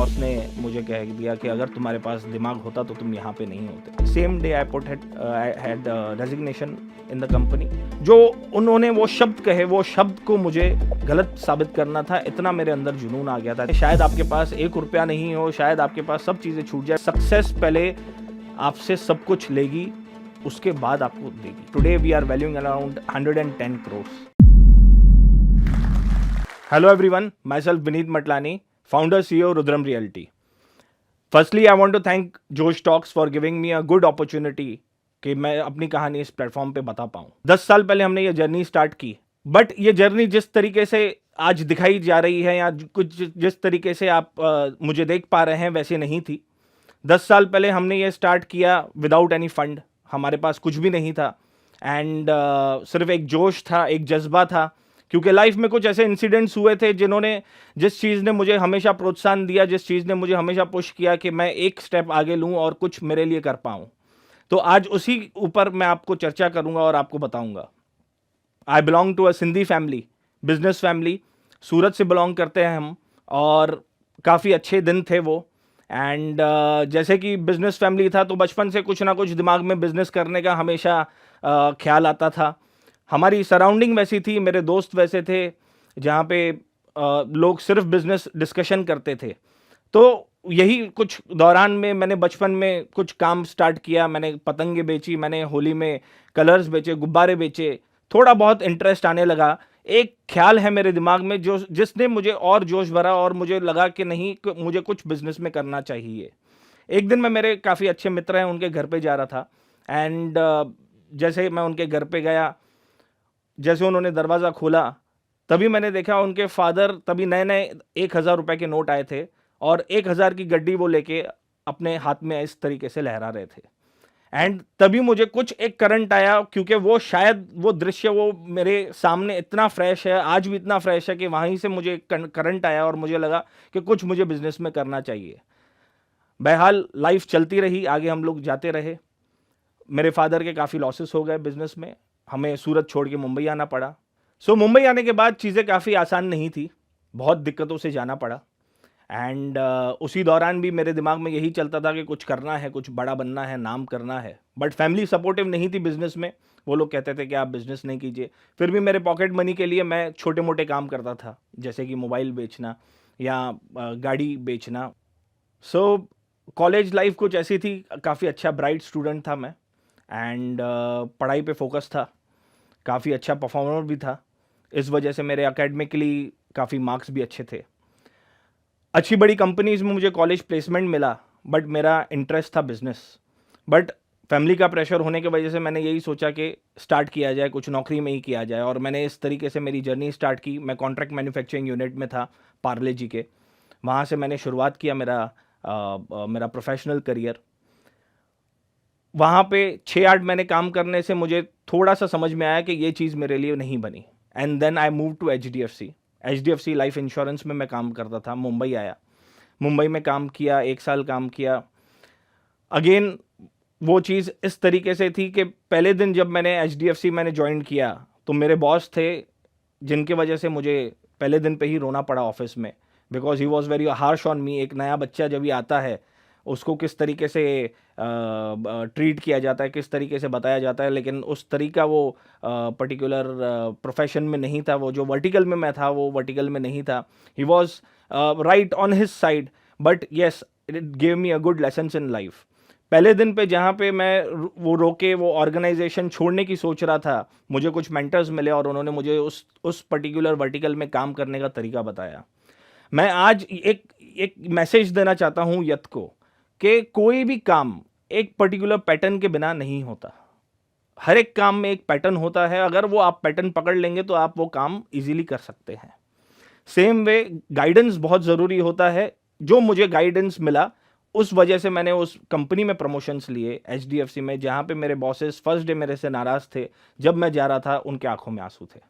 Boss ने मुझे कह दिया कि अगर तुम्हारे पास दिमाग होता तो तुम यहाँ पे नहीं होते। Same day I had resignation in the company. जो उन्होंने वो शब्द कहे, वो शब्द को मुझे गलत साबित करना था, इतना मेरे अंदर जुनून आ गया था। शायद आपके पास 1 रुपया नहीं हो, शायद आपके पास सब चीज़ें छूट जाए, सक्सेस पहले आपसे सब कुछ लेगी, उसके बाद आपको देगी। Today we are valuing around 110 crores। Hello everyone, myself Vineet Matlani, founder CEO Rudram Realty. Firstly, I want to thank Josh Talks for giving me a good opportunity कि मैं अपनी कहानी इस प्लेटफॉर्म पे बता पाऊँ। 10 साल पहले हमने ये जर्नी स्टार्ट की, बट ये जर्नी जिस तरीके से आज दिखाई जा रही है या कुछ जिस तरीके से आप मुझे देख पा रहे हैं वैसे नहीं थी। 10 साल पहले हमने ये स्टार्ट किया विदाउट एनी फंड, हमारे पास कुछ भी नहीं था एंड सिर्फ एक जोश था, एक जज्बा था, क्योंकि लाइफ में कुछ ऐसे इंसिडेंट्स हुए थे जिस चीज़ ने मुझे हमेशा प्रोत्साहन दिया, जिस चीज़ ने मुझे हमेशा पुश किया कि मैं एक स्टेप आगे लूँ और कुछ मेरे लिए कर पाऊँ। तो आज उसी ऊपर मैं आपको चर्चा करूँगा और आपको बताऊँगा। I belong to a Sindhi family, business family. Surat से बिलोंग करते हैं हम और काफ़ी अच्छे दिन थे वो। एंड जैसे कि बिजनेस फैमिली था तो बचपन से कुछ ना कुछ दिमाग में बिजनेस करने का हमेशा ख्याल आता था। हमारी सराउंडिंग वैसी थी, मेरे दोस्त वैसे थे जहाँ पे लोग सिर्फ बिजनेस डिस्कशन करते थे। तो यही कुछ दौरान में मैंने बचपन में कुछ काम स्टार्ट किया। मैंने पतंगे बेची, मैंने होली में कलर्स बेचे, गुब्बारे बेचे, थोड़ा बहुत इंटरेस्ट आने लगा। एक ख्याल है मेरे दिमाग में जिसने मुझे और जोश भरा और मुझे लगा कि नहीं, मुझे कुछ बिजनेस में करना चाहिए। एक दिन मैं मेरे काफ़ी अच्छे मित्र हैं उनके घर पे जा रहा था एंड जैसे मैं उनके घर पे गया, जैसे उन्होंने दरवाज़ा खोला तभी मैंने देखा उनके फादर, तभी नए नए 1000 रुपये के नोट आए थे और 1000 की गड्डी वो लेके अपने हाथ में इस तरीके से लहरा रहे थे। एंड तभी मुझे कुछ एक करंट आया, क्योंकि वो शायद वो दृश्य वो मेरे सामने इतना फ्रेश है, आज भी इतना फ्रेश है कि वहीं से मुझे करंट आया और मुझे लगा कि कुछ मुझे बिजनेस में करना चाहिए। बहरहाल लाइफ चलती रही, आगे हम लोग जाते रहे। मेरे फादर के काफ़ी लॉसेस हो गए बिजनेस में, हमें सूरत छोड़ के मुंबई आना पड़ा। मुंबई आने के बाद चीज़ें काफ़ी आसान नहीं थी, बहुत दिक्कतों से जाना पड़ा। एंड उसी दौरान भी मेरे दिमाग में यही चलता था कि कुछ करना है, कुछ बड़ा बनना है, नाम करना है। बट फैमिली सपोर्टिव नहीं थी बिजनेस में, वो लोग कहते थे कि आप बिजनेस नहीं कीजिए। फिर भी मेरे पॉकेट मनी के लिए मैं छोटे मोटे काम करता था, जैसे कि मोबाइल बेचना या गाड़ी बेचना। कॉलेज लाइफ कुछ ऐसी थी, काफ़ी अच्छा ब्राइट स्टूडेंट था मैं एंड पढ़ाई पे फोकस था, काफ़ी अच्छा परफॉर्मर भी था। इस वजह से मेरे एकेडमिकली काफ़ी मार्क्स भी अच्छे थे। अच्छी बड़ी कंपनीज में मुझे कॉलेज प्लेसमेंट मिला, बट मेरा इंटरेस्ट था बिजनेस। बट फैमिली का प्रेशर होने की वजह से मैंने यही सोचा कि स्टार्ट किया जाए, कुछ नौकरी में ही किया जाए, और मैंने इस तरीके से मेरी जर्नी स्टार्ट की। मैं कॉन्ट्रैक्ट मैन्युफैक्चरिंग यूनिट में था पार्ले जी के, वहाँ से मैंने शुरुआत किया मेरा प्रोफेशनल करियर। वहाँ पे 6-8 महीने काम करने से मुझे थोड़ा सा समझ में आया कि ये चीज़ मेरे लिए नहीं बनी। And then I move to HDFC life insurance में मैं काम करता था। मुंबई आया, मुंबई में काम किया, 1 साल काम किया। अगेन वो चीज़ इस तरीके से थी कि पहले दिन जब मैंने HDFC मैंने ज्वाइन किया तो मेरे बॉस थे जिनके वजह से मुझे पहले दिन पे ही रोना पड़ा ऑफिस में, because he was very harsh on me. एक नया बच्चा जब ही आता है उसको किस तरीके से ट्रीट किया जाता है, किस तरीके से बताया जाता है, लेकिन उस तरीका वो पर्टिकुलर प्रोफेशन में नहीं था। वो जो वर्टिकल में मैं था वो वर्टिकल में नहीं था। He was right on his side, but yes it gave me a good lessons in life. पहले दिन पे जहाँ पे मैं वो रोके वो ऑर्गेनाइजेशन छोड़ने की सोच रहा था, मुझे कुछ मेंटर्स मिले और उन्होंने मुझे उस पर्टिकुलर वर्टिकल में काम करने का तरीका बताया। मैं आज एक मैसेज देना चाहता हूँ यत को कि कोई भी काम एक पर्टिकुलर पैटर्न के बिना नहीं होता। हर एक काम में एक पैटर्न होता है, अगर वो आप पैटर्न पकड़ लेंगे तो आप वो काम इजीली कर सकते हैं। सेम वे गाइडेंस बहुत ज़रूरी होता है। जो मुझे गाइडेंस मिला उस वजह से मैंने उस कंपनी में प्रमोशंस लिए HDFC में, जहाँ पे मेरे बॉसेस फर्स्ट डे मेरे से नाराज़ थे। जब मैं जा रहा था उनके आंखों में आंसू थे।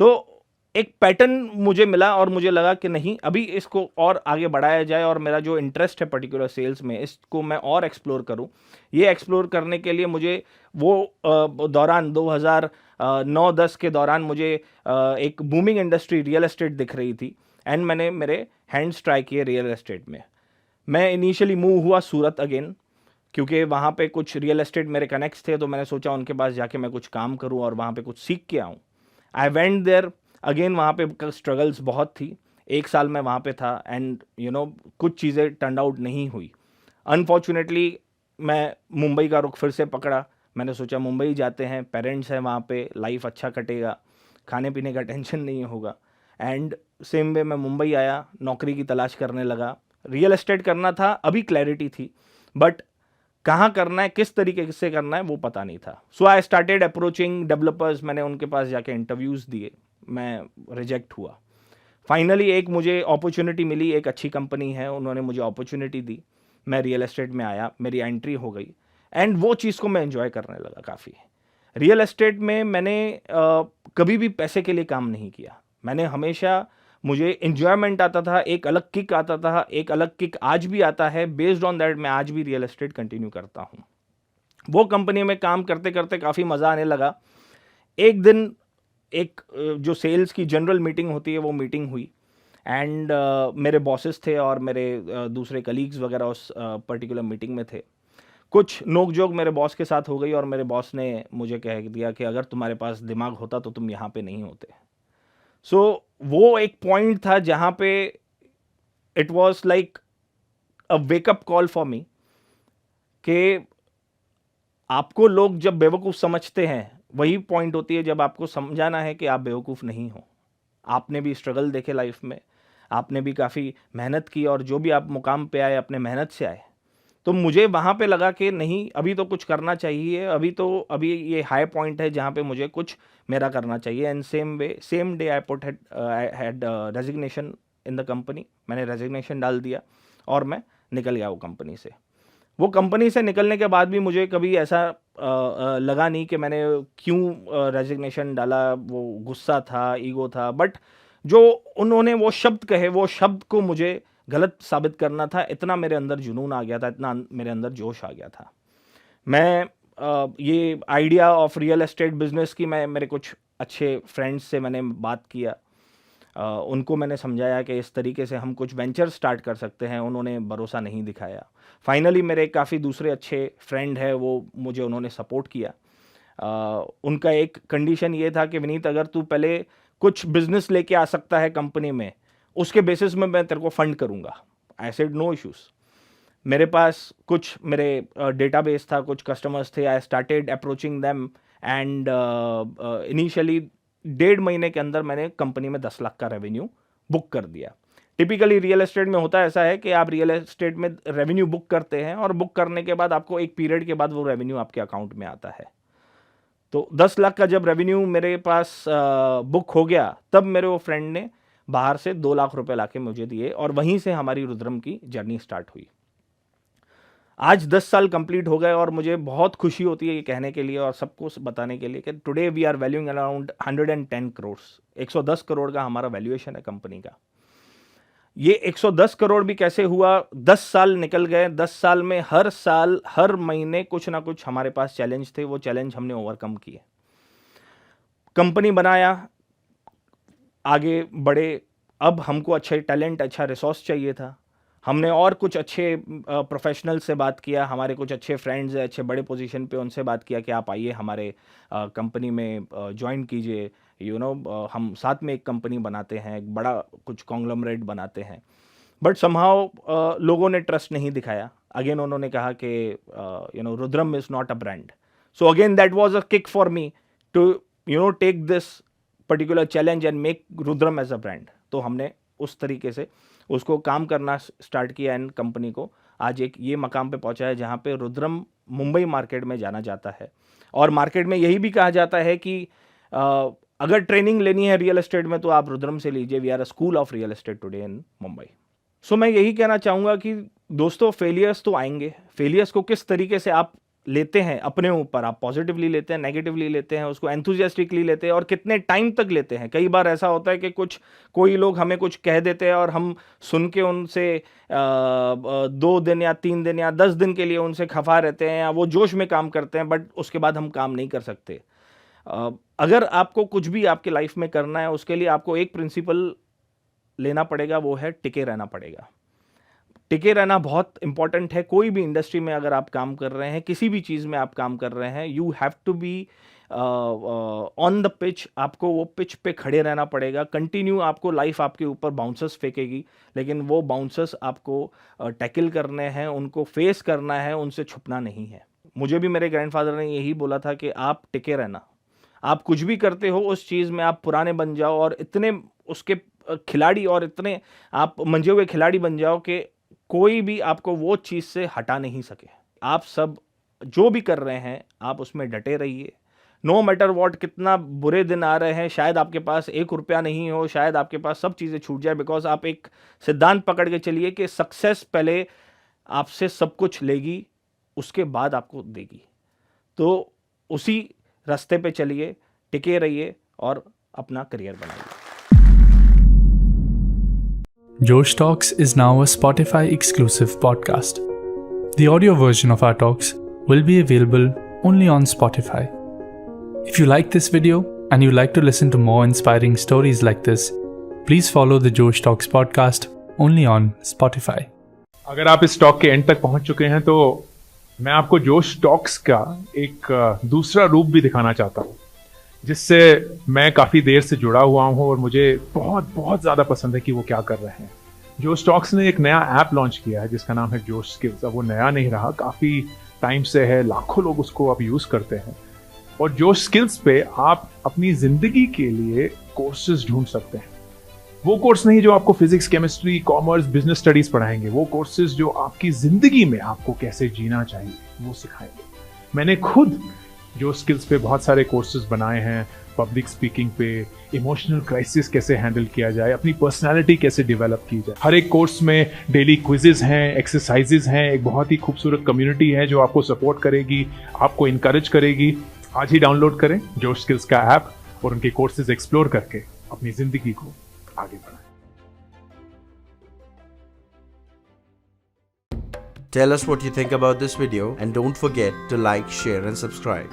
तो एक पैटर्न मुझे मिला और मुझे लगा कि नहीं, अभी इसको और आगे बढ़ाया जाए और मेरा जो इंटरेस्ट है पर्टिकुलर सेल्स में, इसको मैं और एक्सप्लोर करूं। ये एक्सप्लोर करने के लिए मुझे वो दौरान 2009-10 के दौरान मुझे एक बूमिंग इंडस्ट्री रियल एस्टेट दिख रही थी एंड मैंने मेरे हैंड्स ट्राई किए रियल एस्टेट में। मैं इनिशियली मूव हुआ सूरत अगेन, क्योंकि वहाँ पे कुछ रियल एस्टेट मेरे कनेक्ट्स थे, तो मैंने सोचा उनके पास जाके मैं कुछ काम करूँ और वहाँ पे कुछ सीख के आऊँ। आई वेंट देयर अगेन, वहाँ पे स्ट्रगल्स बहुत थी। 1 साल मैं वहाँ पे था एंड कुछ चीज़ें टर्न आउट नहीं हुई। अनफॉर्चुनेटली मैं मुंबई का रुख फिर से पकड़ा। मैंने सोचा मुंबई जाते हैं, पेरेंट्स हैं वहाँ पे, लाइफ अच्छा कटेगा, खाने पीने का टेंशन नहीं होगा। एंड सेम वे मैं मुंबई आया, नौकरी की तलाश करने लगा। रियल एस्टेट करना था, अभी क्लैरिटी थी, बट कहाँ करना है, किस तरीके से करना है, वो पता नहीं था। सो आई स्टार्टेड अप्रोचिंग डेवलपर्स। मैंने उनके पास जाके इंटरव्यूज़ दिए, मैं रिजेक्ट हुआ। फाइनली एक मुझे अपॉर्चुनिटी मिली, एक अच्छी कंपनी है, उन्होंने मुझे अपॉर्चुनिटी दी, मैं रियल एस्टेट में आया, मेरी एंट्री हो गई एंड वो चीज़ को मैं एंजॉय करने लगा काफ़ी। रियल एस्टेट में मैंने कभी भी पैसे के लिए काम नहीं किया। मैंने हमेशा, मुझे एन्जॉयमेंट आता था, एक अलग किक आता था, एक अलग किक आज भी आता है। बेस्ड ऑन दैट मैं आज भी रियल एस्टेट कंटिन्यू करता हूँ। वो कंपनी में काम करते करते काफ़ी मज़ा आने लगा। एक दिन एक जो सेल्स की जनरल मीटिंग होती है, वो मीटिंग हुई एंड मेरे बॉसेस थे और मेरे दूसरे कलीग्स वगैरह उस पर्टिकुलर मीटिंग में थे। कुछ नोक-झोंक मेरे बॉस के साथ हो गई और मेरे बॉस ने मुझे कह दिया कि अगर तुम्हारे पास दिमाग होता तो तुम यहाँ पे नहीं होते। सो वो एक पॉइंट था जहाँ पे it was like a wake up call for me कि आपको लोग जब बेवकूफ़ समझते हैं, वही पॉइंट होती है जब आपको समझाना है कि आप बेवकूफ़ नहीं हो। आपने भी स्ट्रगल देखे लाइफ में, आपने भी काफ़ी मेहनत की और जो भी आप मुकाम पे आए, अपने मेहनत से आए। तो मुझे वहाँ पे लगा कि नहीं, अभी तो कुछ करना चाहिए, अभी ये हाई पॉइंट है जहाँ पे मुझे कुछ मेरा करना चाहिए। And same day I had resignation in the company. मैंने रेजिग्नेशन डाल दिया और मैं निकल गया वो कंपनी से। वो कंपनी से निकलने के बाद भी मुझे कभी ऐसा लगा नहीं कि मैंने क्यों रेजिग्नेशन डाला, वो गुस्सा था, ईगो था, बट जो उन्होंने वो शब्द कहे, वो शब्द को मुझे गलत साबित करना था। इतना मेरे अंदर जुनून आ गया था, इतना मेरे अंदर जोश आ गया था। मैं ये idea of real estate business की मैं मेरे कुछ अच्छे फ्रेंड्स से मैंने बात किया। उनको मैंने समझाया कि इस तरीके से हम कुछ वेंचर स्टार्ट कर सकते हैं। उन्होंने भरोसा नहीं दिखाया। फाइनली मेरे काफ़ी दूसरे अच्छे फ्रेंड है, वो मुझे उन्होंने सपोर्ट किया। उनका एक कंडीशन ये था कि विनीत, अगर तू पहले कुछ बिजनेस लेके आ सकता है कंपनी में, उसके बेसिस में मैं तेरे को फंड करूँगा। I said no issues. मेरे पास कुछ मेरे डेटाबेस था, कुछ कस्टमर्स थे। I started approaching them and initially 1.5 महीने के अंदर मैंने कंपनी में 10 लाख का रेवेन्यू बुक कर दिया। टिपिकली रियल एस्टेट में होता ऐसा है कि आप रियल एस्टेट में रेवेन्यू बुक करते हैं और बुक करने के बाद आपको एक पीरियड के बाद वो रेवेन्यू आपके अकाउंट में आता है। तो 10 लाख का जब रेवेन्यू मेरे पास बुक हो गया, तब मेरे वो फ्रेंड ने बाहर से 2 लाख रुपए लाके मुझे दिए और वहीं से हमारी रुद्रम की जर्नी स्टार्ट हुई। आज 10 साल कंप्लीट हो गए और मुझे बहुत खुशी होती है ये कहने के लिए और सबको बताने के लिए कि today we are valuing around 110 crore. 110 crore का हमारा वैल्यूएशन है कंपनी का। ये 110 करोड़ भी कैसे हुआ? 10 साल निकल गए। 10 साल में हर साल, हर महीने कुछ ना कुछ हमारे पास चैलेंज थे। वो चैलेंज हमने ओवरकम किए, कंपनी बनाया, आगे बढ़े। अब हमको अच्छे टैलेंट, अच्छा रिसोर्स चाहिए था। हमने और कुछ अच्छे प्रोफेशनल से बात किया। हमारे कुछ अच्छे फ्रेंड्स हैं अच्छे बड़े पोजीशन पे, उनसे बात किया कि आप आइए हमारे कंपनी में ज्वाइन कीजिए। हम साथ में एक कंपनी बनाते हैं, एक बड़ा कुछ कॉन्ग्लोमरेट बनाते हैं। बट समहाउ लोगों ने ट्रस्ट नहीं दिखाया। अगेन उन्होंने कहा कि Rudram is not a brand. So again that was a kick for me to take this particular challenge and make Rudram as a brand. तो हमने उस तरीके से उसको काम करना स्टार्ट किया एंड कंपनी को आज एक ये मकाम पे पहुंचा है जहां पे रुद्रम मुंबई मार्केट में जाना जाता है। और मार्केट में यही भी कहा जाता है कि अगर ट्रेनिंग लेनी है रियल एस्टेट में तो आप रुद्रम से लीजिए। We are a school of real estate today in Mumbai. So मैं यही कहना चाहूँगा कि दोस्तों, फेलियर्स तो आएंगे। फेलियर्स को किस तरीके से आप लेते हैं अपने ऊपर, आप पॉजिटिवली लेते हैं, नेगेटिवली लेते हैं, उसको एंथुजियास्टिकली लेते हैं और कितने टाइम तक लेते हैं। कई बार ऐसा होता है कि कोई लोग हमें कुछ कह देते हैं और हम सुन के उनसे 2 दिन या 3 दिन या 10 दिन के लिए उनसे खफा रहते हैं या वो जोश में काम करते हैं, बट उसके बाद हम काम नहीं कर सकते। अगर आपको कुछ भी आपके लाइफ में करना है, उसके लिए आपको एक प्रिंसिपल लेना पड़ेगा वो है टिके रहना पड़ेगा। टिके रहना बहुत इंपॉर्टेंट है। कोई भी इंडस्ट्री में अगर आप काम कर रहे हैं, किसी भी चीज़ में आप काम कर रहे हैं, you have to be on the pitch. आपको वो पिच पे खड़े रहना पड़ेगा। कंटिन्यू आपको लाइफ आपके ऊपर बाउंसर्स फेंकेगी, लेकिन वो बाउंसर्स आपको टैकल करने हैं, उनको फेस करना है, उनसे छुपना नहीं है। मुझे भी मेरे ग्रैंडफादर ने यही बोला था कि आप टिके रहना। आप कुछ भी करते हो उस चीज़ में आप पुराने बन जाओ और इतने उसके खिलाड़ी और इतने आप मंजे हुए खिलाड़ी बन जाओ कि कोई भी आपको वो चीज़ से हटा नहीं सके। आप सब जो भी कर रहे हैं आप उसमें डटे रहिए। नो मैटर वॉट, कितना बुरे दिन आ रहे हैं, शायद आपके पास 1 रुपया नहीं हो, शायद आपके पास सब चीज़ें छूट जाए, बिकॉज आप एक सिद्धांत पकड़ के चलिए कि सक्सेस पहले आपसे सब कुछ लेगी, उसके बाद आपको देगी। तो उसी रास्ते पे चलिए, टिके रहिए और अपना करियर बनाइए। Josh Talks is now a Spotify exclusive podcast. The audio version of our talks will be available only on Spotify. If you like this video and you like to listen to more inspiring stories like this, please follow the Josh Talks podcast only on Spotify. अगर आप इस talk के and तक पहुंच चुके हैं तो मैं आपको जोश टॉक्स का एक दूसरा रूप भी दिखाना चाहता हूं, जिससे मैं काफ़ी देर से जुड़ा हुआ हूं और मुझे बहुत बहुत ज़्यादा पसंद है कि वो क्या कर रहे हैं। जोश टॉक्स ने एक नया ऐप लॉन्च किया है जिसका नाम है जोश स्किल्स। अब वो नया नहीं रहा, काफ़ी टाइम से है, लाखों लोग उसको अब यूज़ करते हैं। और जोश स्किल्स पे आप अपनी ज़िंदगी के लिए कोर्सेज ढूंढ सकते हैं। वो कोर्स नहीं जो आपको physics, chemistry, commerce, business studies पढ़ाएंगे, वो कोर्सेज जो आपकी जिंदगी में आपको कैसे जीना चाहिए वो सिखाएंगे। मैंने खुद जो स्किल्स पे बहुत सारे कोर्सेज बनाए हैं, पब्लिक स्पीकिंग पे, इमोशनल क्राइसिस कैसे हैंडल किया जाए, अपनी पर्सनालिटी कैसे डेवलप की जाए। हर एक कोर्स में डेली क्विजेज हैं, एक्सरसाइजेज हैं, एक बहुत ही खूबसूरत कम्युनिटी है जो आपको सपोर्ट करेगी, आपको इंकरेज करेगी। आज ही डाउनलोड करें जोश स्किल्स का ऐप और उनके कोर्सेज एक्सप्लोर करके अपनी जिंदगी को आगे बढ़ाएं। Tell us what you think about this video and don't forget to like, share and subscribe.